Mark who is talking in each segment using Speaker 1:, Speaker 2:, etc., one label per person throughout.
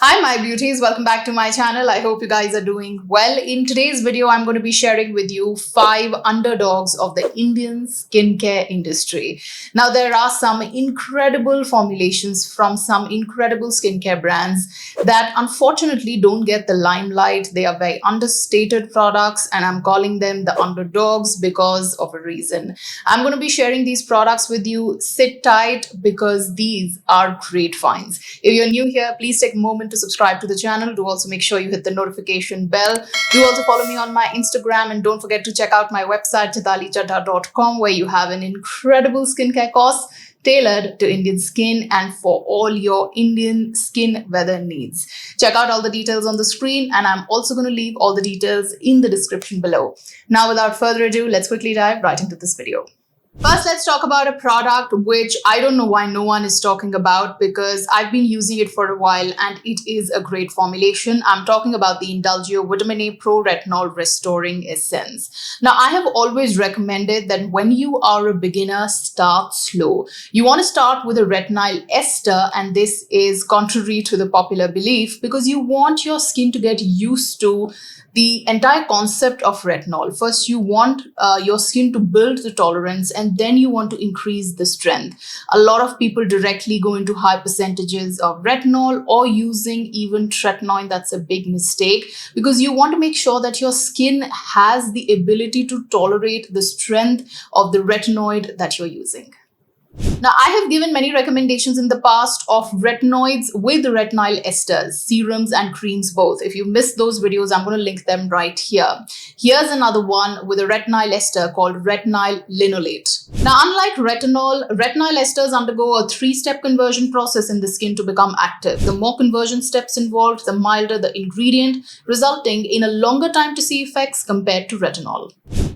Speaker 1: Hi my beauties, welcome back to my channel. I hope you guys are doing well. In today's video, I'm going to be sharing with you 5 underdogs of the Indian skincare industry. Now, there are some incredible formulations from some incredible skincare brands that unfortunately don't get the limelight. They are very understated products and I'm calling them the underdogs because of a reason. I'm going to be sharing these products with you. Sit tight because these are great finds. If you're new here, please take a moment to subscribe to the channel. Do also make sure you hit the notification bell. Do also follow me on my Instagram and don't forget to check out my website CHETALICHADHA.com where you have an incredible skincare course tailored to Indian skin and for all your Indian skin weather needs. Check out all the details on the screen and I'm also going to leave all the details in the description below. Now, without further ado, let's quickly dive right into this video. First, let's talk about a product which I don't know why no one is talking about because I've been using it for a while and it is a great formulation. I'm talking about the Indulgeo Vitamin A Pro Retinol Restoring Essence. Now, I have always recommended that when you are a beginner, start slow. You want to start with a retinol ester, and this is contrary to the popular belief because you want your skin to get used to the entire concept of retinol. First, you want your skin to build the tolerance and then you want to increase the strength. A lot of people directly go into high percentages of retinol or using even tretinoin. That's a big mistake because you want to make sure that your skin has the ability to tolerate the strength of the retinoid that you're using. Now, I have given many recommendations in the past of retinoids with retinol esters, serums and creams both. If you missed those videos, I'm going to link them right here. Here's another one with a retinol ester called retinol linolate. Now, unlike retinol esters undergo a 3-step conversion process in the skin to become active. The more conversion steps involved, the milder the ingredient, resulting in a longer time to see effects compared to retinol.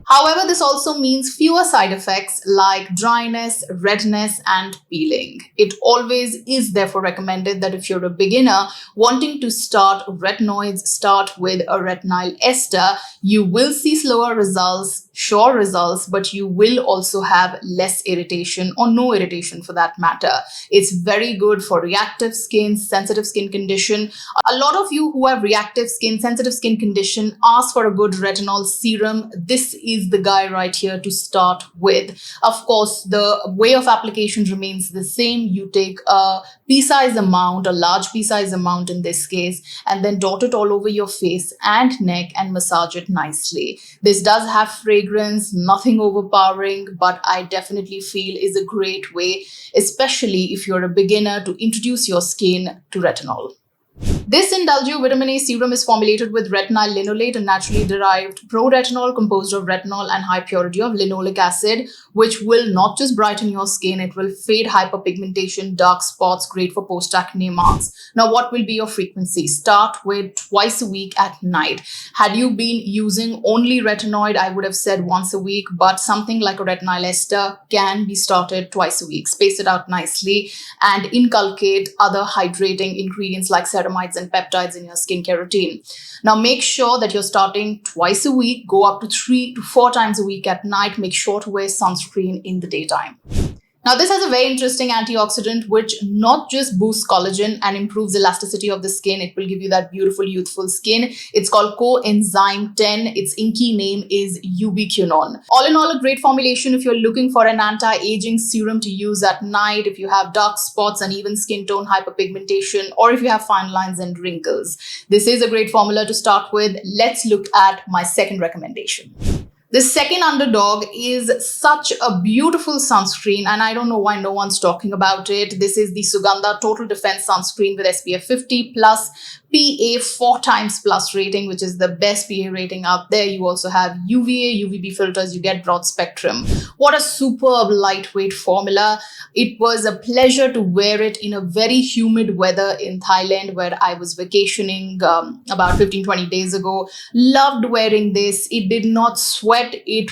Speaker 1: However, this also means fewer side effects like dryness, redness, and peeling. It always is therefore recommended that if you're a beginner wanting to start retinoids, start with a retinol ester. You will see slower results, sure results, but you will also have less irritation or no irritation for that matter. It's very good for reactive skin, sensitive skin condition. A lot of you who have reactive skin, sensitive skin condition ask for a good retinol serum. This is the guy right here to start with. Of course, the way of application remains the same. You take a pea-size amount, a large pea-size amount in this case, and then dot it all over your face and neck and massage it nicely. This does have fragrance, nothing overpowering, but I definitely feel is a great way, especially if you're a beginner, to introduce your skin to retinol. This Indulgeo Vitamin A Serum is formulated with retinol linolate, a naturally derived pro-retinol composed of retinol and high purity of linoleic acid, which will not just brighten your skin, it will fade hyperpigmentation, dark spots, great for post-acne marks. Now, what will be your frequency? Start with twice a week at night. Had you been using only retinoid, I would have said once a week, but something like a retinol ester can be started twice a week. Space it out nicely and inculcate other hydrating ingredients like ceramides and peptides in your skincare routine. Now, make sure that you're starting twice a week, go up to 3 to 4 times a week at night. Make sure to wear sunscreen in the daytime. Now, this has a very interesting antioxidant which not just boosts collagen and improves elasticity of the skin. It will give you that beautiful, youthful skin. It's called coenzyme 10. Its inky name is ubiquinone. All in all, a great formulation if you're looking for an anti-aging serum to use at night, if you have dark spots, uneven skin tone, hyperpigmentation, or if you have fine lines and wrinkles. This is a great formula to start with. Let's look at my second recommendation. The second underdog is such a beautiful sunscreen and I don't know why no one's talking about it. This is the Suganda Total Defense Sunscreen with SPF 50 plus PA 4 times plus rating, which is the best PA rating out there. You also have UVA, UVB filters, you get broad spectrum. What a superb lightweight formula. It was a pleasure to wear it in a very humid weather in Thailand where I was vacationing about 15-20 days ago. Loved wearing this. It did not sweat. It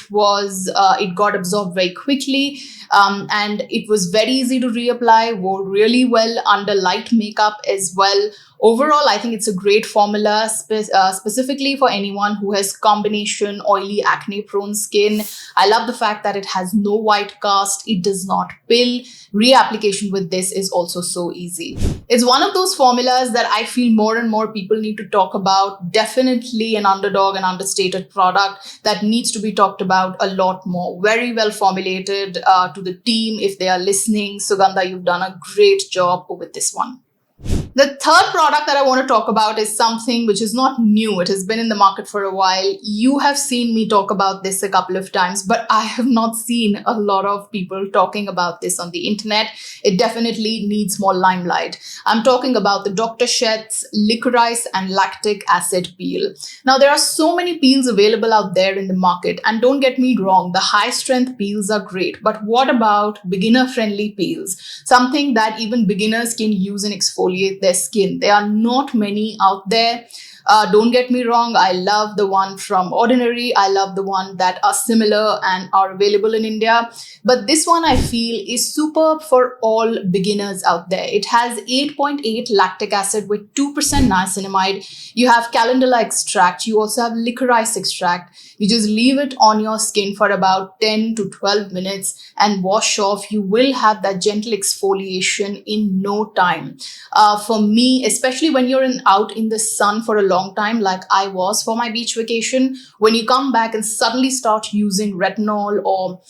Speaker 1: got absorbed very quickly and it was very easy to reapply, wore really well under light makeup as well. Overall, I think it's a great formula, specifically for anyone who has combination oily acne prone skin. I love the fact that it has no white cast, it does not pill. Reapplication with this is also so easy. It's one of those formulas that I feel more and more people need to talk about. Definitely an underdog and understated product that needs to be talked about a lot more. Very well formulated. To the team, if they are listening, Suganda, you've done a great job with this one. The third product that I want to talk about is something which is not new. It has been in the market for a while. You have seen me talk about this a couple of times, but I have not seen a lot of people talking about this on the internet. It definitely needs more limelight. I'm talking about the Dr. Sheth's licorice and lactic acid peel. Now, there are so many peels available out there in the market, and don't get me wrong, the high strength peels are great, but what about beginner friendly peels? Something that even beginners can use and exfoliate their skin. There are not many out there. Don't get me wrong, I love the one from Ordinary. I love the one that are similar and are available in India. But this one I feel is superb for all beginners out there. It has 8.8 lactic acid with 2% niacinamide. You have calendula extract. You also have licorice extract. You just leave it on your skin for about 10 to 12 minutes and wash off. You will have that gentle exfoliation in no time. For me, especially when you're out in the sun for a long time, like I was for my beach vacation, when you come back and suddenly start using retinol or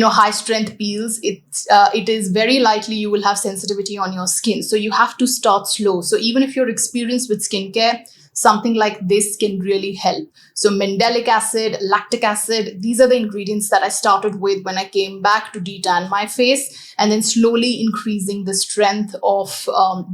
Speaker 1: high strength peels, it is very likely you will have sensitivity on your skin. So you have to start slow. So even if you're experienced with skincare, something like this can really help. So mandelic acid, lactic acid, these are the ingredients that I started with when I came back to detan my face, and then slowly increasing the strength of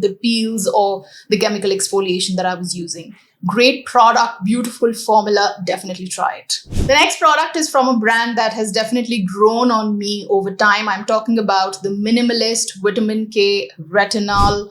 Speaker 1: the peels or the chemical exfoliation that I was using. Great product, beautiful formula, definitely try it. The next product is from a brand that has definitely grown on me over time. I'm talking about the Minimalist Vitamin K Retinol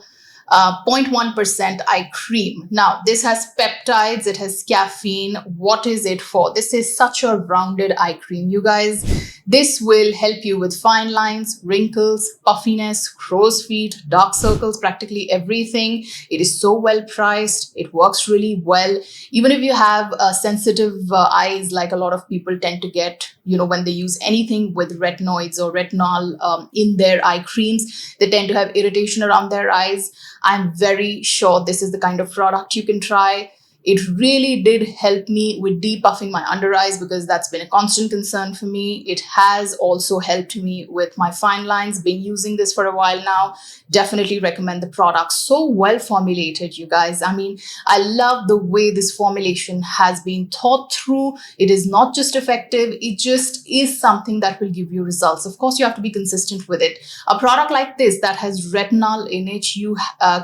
Speaker 1: 0.1% eye cream. Now, this has peptides, it has caffeine. What is it for? This is such a rounded eye cream, you guys. This will help you with fine lines, wrinkles, puffiness, crow's feet, dark circles, practically everything. It is so well priced. It works really well. Even if you have sensitive eyes, like a lot of people tend to get, when they use anything with retinoids or retinol in their eye creams, they tend to have irritation around their eyes. I'm very sure this is the kind of product you can try. It really did help me with depuffing my under eyes because that's been a constant concern for me. It has also helped me with my fine lines. Been using this for a while now. Definitely recommend the product. So well formulated, you guys. I mean, I love the way this formulation has been thought through. It is not just effective, it just is something that will give you results. Of course, you have to be consistent with it. A product like this that has retinol in it, you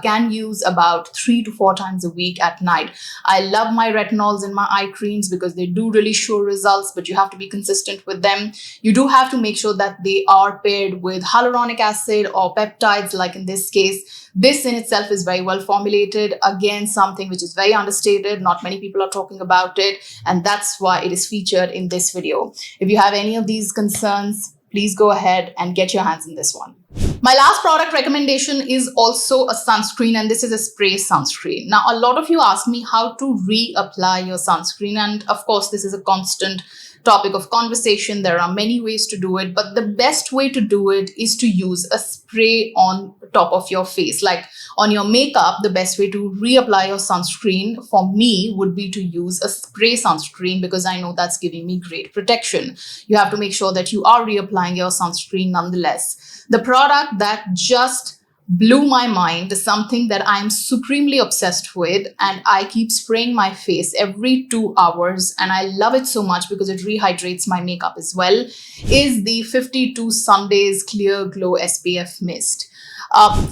Speaker 1: can use about 3 to 4 times a week at night. I love my retinols in my eye creams because they do really show results, but you have to be consistent with them. You do have to make sure that they are paired with hyaluronic acid or peptides, like in this case. This in itself is very well formulated. Again, something which is very understated. Not many people are talking about it, and that's why it is featured in this video. If you have any of these concerns, please go ahead and get your hands in this one. My last product recommendation is also a sunscreen, and this is a spray sunscreen. Now, a lot of you ask me how to reapply your sunscreen, and of course, this is a constant topic of conversation. There are many ways to do it, but the best way to do it is to use a spray on top of your face. Like on your makeup, the best way to reapply your sunscreen for me would be to use a spray sunscreen because I know that's giving me great protection. You have to make sure that you are reapplying your sunscreen nonetheless. The product that just blew my mind, something that I'm supremely obsessed with, and I keep spraying my face every 2 hours, and I love it so much because it rehydrates my makeup as well, is the 52 Sundaze Clear Glow SPF Mist.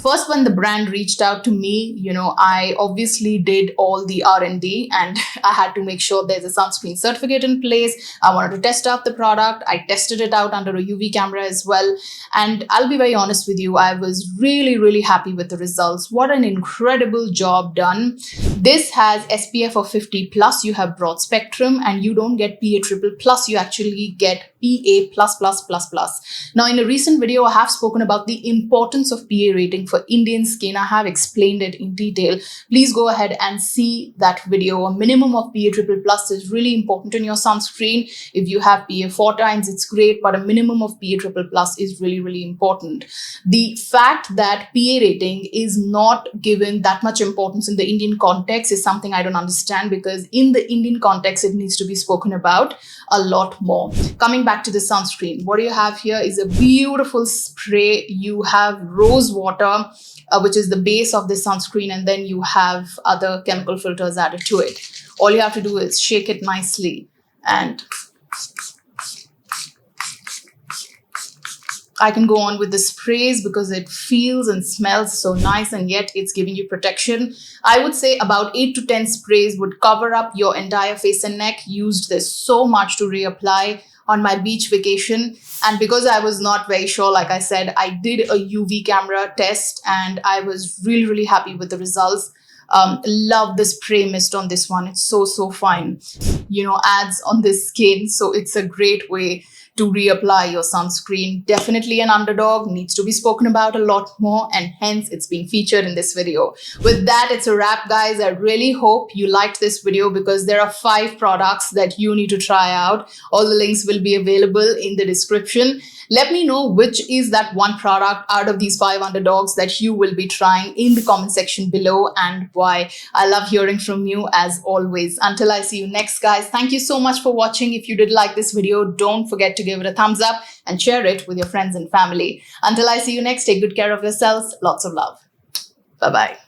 Speaker 1: First, when the brand reached out to me, I obviously did all the R&D and I had to make sure there's a sunscreen certificate in place. I wanted to test out the product. I tested it out under a UV camera as well. And I'll be very honest with you, I was really, really happy with the results. What an incredible job done. This has SPF of 50 plus, you have broad spectrum, and you don't get PA triple plus, you actually get PA plus plus plus plus. Now, in a recent video, I have spoken about the importance of PA rating for Indian skin. I have explained it in detail. Please go ahead and see that video. A minimum of PA triple plus is really important in your sunscreen. If you have PA 4 times, it's great, but a minimum of PA triple plus is really, really important. The fact that PA rating is not given that much importance in the Indian context is something I don't understand, because in the Indian context, it needs to be spoken about a lot more. Coming back to the sunscreen, what you have here is a beautiful spray. You have rose water, which is the base of the sunscreen, and then you have other chemical filters added to it. All you have to do is shake it nicely, and I can go on with the sprays because it feels and smells so nice, and yet it's giving you protection. I would say about 8 to 10 sprays would cover up your entire face and neck. Used this so much to reapply on my beach vacation. And because I was not very sure, like I said, I did a UV camera test and I was really, really happy with the results. Love the spray mist on this one. It's so fine, adds on the skin. So it's a great way to reapply your sunscreen. Definitely an underdog, needs to be spoken about a lot more, and hence it's being featured in this video. With that, it's a wrap, guys. I really hope you liked this video, because there are 5 products that you need to try out. All the links will be available in the description. Let me know which is that one product out of these 5 underdogs that you will be trying in the comment section below, and why. I love hearing from you as always. Until I see you next, guys, thank you so much for watching. If you did like this video, don't forget to give it a thumbs up and share it with your friends and family. Until I see you next, take good care of yourselves. Lots of love. Bye-bye.